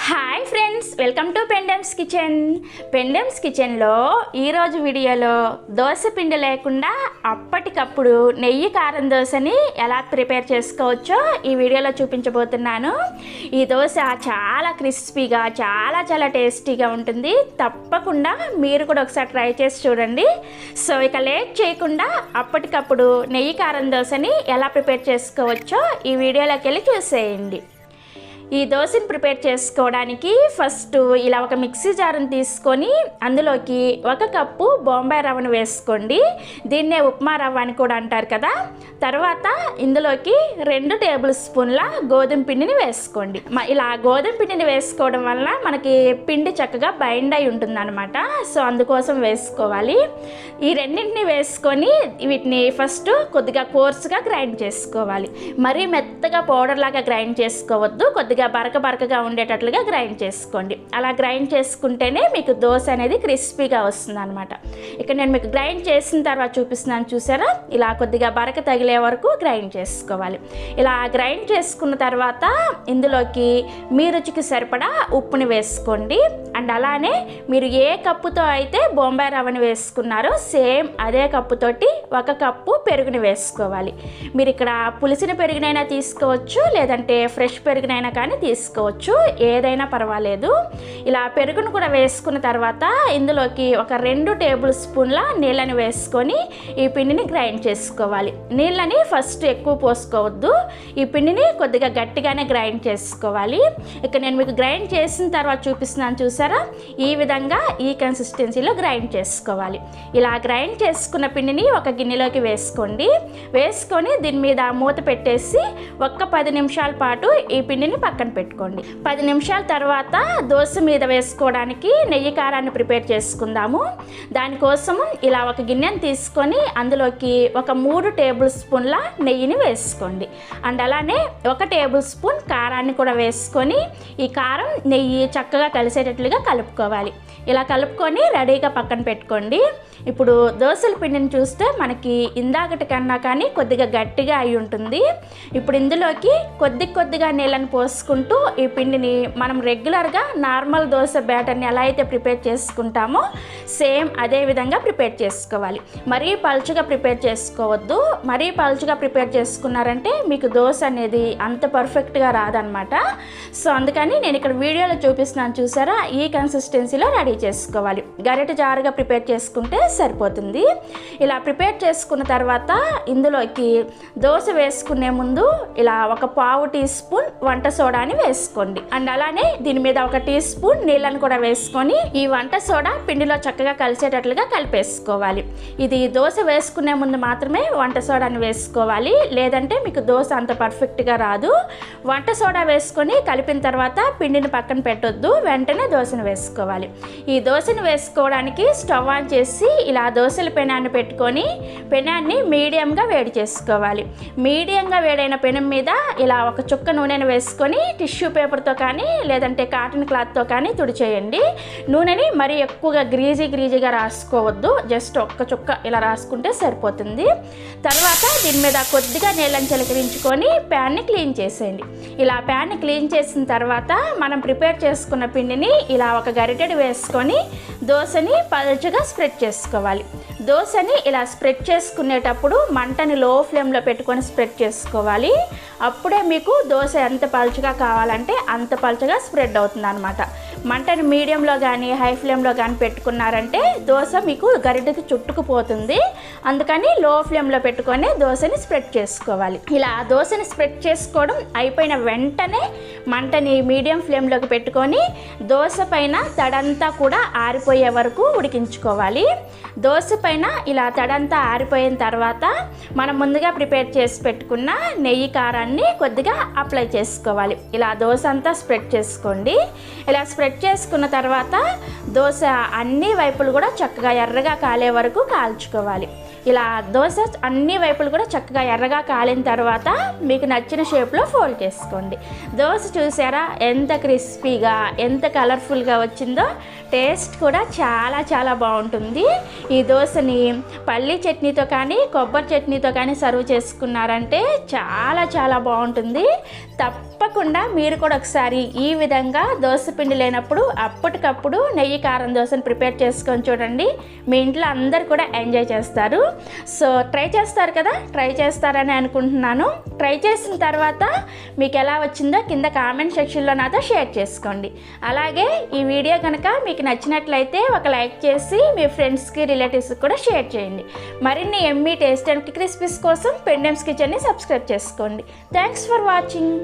Hi friends, welcome to Pendems kitchen. Pendems కిచెన్లో ఈరోజు వీడియోలో దోశ పిండి లేకుండా అప్పటికప్పుడు నెయ్యి కారం దోశని ఎలా ప్రిపేర్ చేసుకోవచ్చో ఈ వీడియోలో చూపించబోతున్నాను. ఈ దోశ చాలా క్రిస్పీగా చాలా టేస్టీగా ఉంటుంది. తప్పకుండా మీరు కూడా ఒకసారి ట్రై చేసి చూడండి. సో ఇక లేట్ చేయకుండా అప్పటికప్పుడు నెయ్యి కారం దోశని ఎలా ప్రిపేర్ చేసుకోవచ్చో ఈ వీడియోలోకి వెళ్ళి చూసేయండి. ఈ దోశని ప్రిపేర్ చేసుకోవడానికి ఫస్ట్ ఇలా ఒక మిక్సీ జార్ని తీసుకొని అందులోకి 1 కప్పు బొంబాయి రవ్వను వేసుకోండి. దీన్నే ఉప్మా రవ్వ అని కూడా అంటారు కదా. తర్వాత ఇందులోకి 2 టేబుల్ స్పూన్ల గోధుమ పిండిని వేసుకోండి. ఇలా గోధుమ పిండిని వేసుకోవడం వల్ల మనకి పిండి చక్కగా బైండ్ అయి ఉంటుంది అనమాట. సో అందుకోసం వేసుకోవాలి. ఈ రెండింటిని వేసుకొని వీటిని ఫస్ట్ కొద్దిగా కోర్సుగా గ్రైండ్ చేసుకోవాలి. మరీ మెత్తగా పౌడర్ లాగా గ్రైండ్ చేసుకోవద్దు, కొద్దిగా బరకగా ఉండేటట్లుగా గ్రైండ్ చేసుకోండి. అలా గ్రైండ్ చేసుకుంటేనే మీకు దోశ అనేది క్రిస్పీగా వస్తుంది అనమాట. ఇక్కడ నేను మీకు గ్రైండ్ చేసిన తర్వాత చూపిస్తున్నాను, చూసారా? ఇలా కొద్దిగా బరక తగిలే వరకు గ్రైండ్ చేసుకోవాలి. ఇలా గ్రైండ్ చేసుకున్న తర్వాత ఇందులోకి మీ రుచికి సరిపడా ఉప్పుని వేసుకోండి. అండ్ అలానే మీరు ఏ కప్పుతో అయితే బొంబాయి రవ్వని వేసుకున్నారో సేమ్ అదే కప్పుతోటి 1 కప్పు పెరుగుని వేసుకోవాలి. మీరు ఇక్కడ పులిసిన పెరుగునైనా తీసుకోవచ్చు, లేదంటే ఫ్రెష్ పెరుగునైనా కానీ తీసుకోవచ్చు, ఏదైనా పర్వాలేదు. ఇలా పెరుగును కూడా వేసుకున్న తర్వాత ఇందులోకి ఒక 2 టేబుల్ స్పూన్ల నీళ్ళని వేసుకొని ఈ పిండిని గ్రైండ్ చేసుకోవాలి. నీళ్ళని ఫస్ట్ ఎక్కువ పోసుకోవద్దు, ఈ పిండిని కొద్దిగా గట్టిగానే గ్రైండ్ చేసుకోవాలి. ఇక్కడ నేను మీకు గ్రైండ్ చేసిన తర్వాత చూపిస్తున్నాను, చూసారా? ఈ విధంగా ఈ కన్సిస్టెన్సీలో గ్రైండ్ చేసుకోవాలి. ఇలా గ్రైండ్ చేసుకున్న పిండిని ఒక గిన్నెలోకి వేసుకోండి. వేసుకొని దీని మీద మూత పెట్టేసి 10 నిమిషాల పాటు ఈ పిండిని పక్కన పెట్టుకోండి. 10 నిమిషాల తర్వాత దోశ మీద వేసుకోవడానికి నెయ్యి కారాన్ని ప్రిపేర్ చేసుకుందాము. దానికోసం ఇలా ఒక గిన్నెని తీసుకొని అందులోకి ఒక 3 టేబుల్ స్పూన్ల నెయ్యిని వేసుకోండి. అండ్ అలానే 1 టేబుల్ స్పూన్ కారాన్ని కూడా వేసుకొని ఈ కారం నెయ్యి చక్కగా కలిసేటట్లుగా కలుపుకోవాలి. ఇలా కలుపుకొని రెడీగా పక్కన పెట్టుకోండి. ఇప్పుడు దోశల పిండిని చూస్తే మనకి ఇందాకటి కన్నా కానీ కొద్దిగా గట్టిగా అయి ఉంటుంది. ఇప్పుడు ఇందులోకి కొద్దిగా నీళ్ళని పోసుకుంటూ ఈ పిండిని మనం రెగ్యులర్గా నార్మల్ దోశ బ్యాటర్ని ఎలా అయితే ప్రిపేర్ చేసుకుంటామో సేమ్ అదే విధంగా ప్రిపేర్ చేసుకోవాలి. మరీ పలుచగా ప్రిపేర్ చేసుకోవద్దు. మరీ పలుచగా ప్రిపేర్ చేసుకున్నారంటే మీకు దోశ అనేది అంత పర్ఫెక్ట్గా రాదనమాట. సో అందుకని నేను ఇక్కడ వీడియోలో చూపిస్తున్నాను, చూసారా? ఈ కన్సిస్టెన్సీలో రెడీ చేసుకోవాలి. గరిటె జారుగా ప్రిపేర్ చేసుకుంటే సరిపోతుంది. ఇలా ప్రిపేర్ చేసుకున్న తర్వాత ఇందులోకి దోశ వేసుకునే ముందు ఇలా ఒక 1/2 టీ స్పూన్ వంట సోడాని వేసుకోండి. అండ్ అలానే దీని మీద 1 టీ స్పూన్ నీళ్ళని కూడా వేసుకొని ఈ వంట సోడా పిండిలో చక్కగా కలిసేటట్లుగా కలిపేసుకోవాలి. ఇది దోశ వేసుకునే ముందు మాత్రమే వంట సోడాని వేసుకోవాలి, లేదంటే మీకు దోశ అంత పర్ఫెక్ట్గా రాదు. వంట సోడా వేసుకొని కలిపిన తర్వాత పిండిని పక్కన పెట్టొద్దు, వెంటనే దోశను వేసుకోవాలి. ఈ దోశను వేసుకోవడానికి స్టవ్ ఆన్ చేసి ఇలా దోశల పెనాన్ని పెట్టుకొని పెనాన్ని మీడియంగా వేడి చేసుకోవాలి. మీడియంగా వేడైన పెనం మీద ఇలా 1 చుక్క నూనెను వేసుకొని టిష్యూ పేపర్తో కానీ లేదంటే కాటన్ క్లాత్తో కానీ తుడిచేయండి. నూనెని మరీ ఎక్కువగా గ్రీజీగా రాసుకోవద్దు, జస్ట్ 1 చుక్క ఇలా రాసుకుంటే సరిపోతుంది. తర్వాత దీని మీద కొద్దిగా నీళ్ళని చిలకరించుకొని ప్యాన్ని క్లీన్ చేసేయండి. ఇలా ప్యాన్ని క్లీన్ చేసిన తర్వాత మనం ప్రిపేర్ చేసుకున్న పిండిని ఇలా ఒక గరిటెడు వేసుకొని దోశని పలుచగా స్ప్రెడ్ చేసుకోవాలి. దోశని ఇలా స్ప్రెడ్ చేసుకునేటప్పుడు మంటని లో ఫ్లేమ్లో పెట్టుకొని స్ప్రెడ్ చేసుకోవాలి. అప్పుడే మీకు దోశ ఎంత పలుచగా కావాలంటే అంత పలుచగా స్ప్రెడ్ అవుతుంది అనమాట. మంటని మీడియంలో కానీ హై ఫ్లేమ్లో కానీ పెట్టుకున్నారంటే దోశ మీకు గరిటెకి చుట్టుకుపోతుంది. అందుకని లో ఫ్లేమ్లో పెట్టుకొని దోశని స్ప్రెడ్ చేసుకోవాలి. ఇలా దోశని స్ప్రెడ్ చేసుకోవడం అయిపోయిన వెంటనే మంటని మీడియం ఫ్లేమ్లోకి పెట్టుకొని దోశ పైన తడంతా కూడా ఆరిపోయే వరకు ఉడికించుకోవాలి. దోశ పైన ఇలా తడంతా ఆరిపోయిన తర్వాత మనం ముందుగా ప్రిపేర్ చేసి పెట్టుకున్న నెయ్యి కారాన్ని కొద్దిగా అప్లై చేసుకోవాలి. ఇలా దోశ అంతా స్ప్రెడ్ చేసుకోండి. ఇలా స్ప్రెడ్ చేసుకున్న తర్వాత దోశ అన్ని వైపులు కూడా చక్కగా ఎర్రగా కాలే వరకు కాల్చుకోవాలి. ఇలా దోశ అన్ని వైపులు కూడా చక్కగా ఎర్రగా కాలిన తర్వాత మీకు నచ్చిన షేప్లో ఫోల్డ్ చేసుకోండి. దోశ చూసారా ఎంత క్రిస్పీగా ఎంత కలర్ఫుల్గా వచ్చిందో. టేస్ట్ కూడా చాలా బాగుంటుంది. ఈ దోశని పల్లీ చట్నీతో కానీ కొబ్బరి చట్నీతో కానీ సర్వ్ చేసుకున్నారంటే చాలా బాగుంటుంది. తప్పకుండా మీరు కూడా ఒకసారి ఈ విధంగా దోశ పిండి లేనప్పుడు అప్పటికప్పుడు నెయ్యి కారం దోశను ప్రిపేర్ చేసుకొని చూడండి. మీ ఇంట్లో అందరు కూడా ఎంజాయ్ చేస్తారు. సో ట్రై చేస్తారు కదా, ట్రై చేస్తారని అనుకుంటున్నాను. ట్రై చేసిన తర్వాత మీకు ఎలా వచ్చిందో కింద కామెంట్ సెక్షన్లో నాతో షేర్ చేసుకోండి. అలాగే ఈ వీడియో కనుక మీకు నచ్చినట్లయితే ఒక లైక్ చేసి మీ ఫ్రెండ్స్కి రిలేటివ్స్కి కూడా షేర్ చేయండి. మరిన్ని ఎమ్మీ టేస్ట్ అండ్ క్రిస్పీస్ కోసం పెండెమ్స్ కిచెన్ని సబ్స్క్రైబ్ చేసుకోండి. Thanks for watching.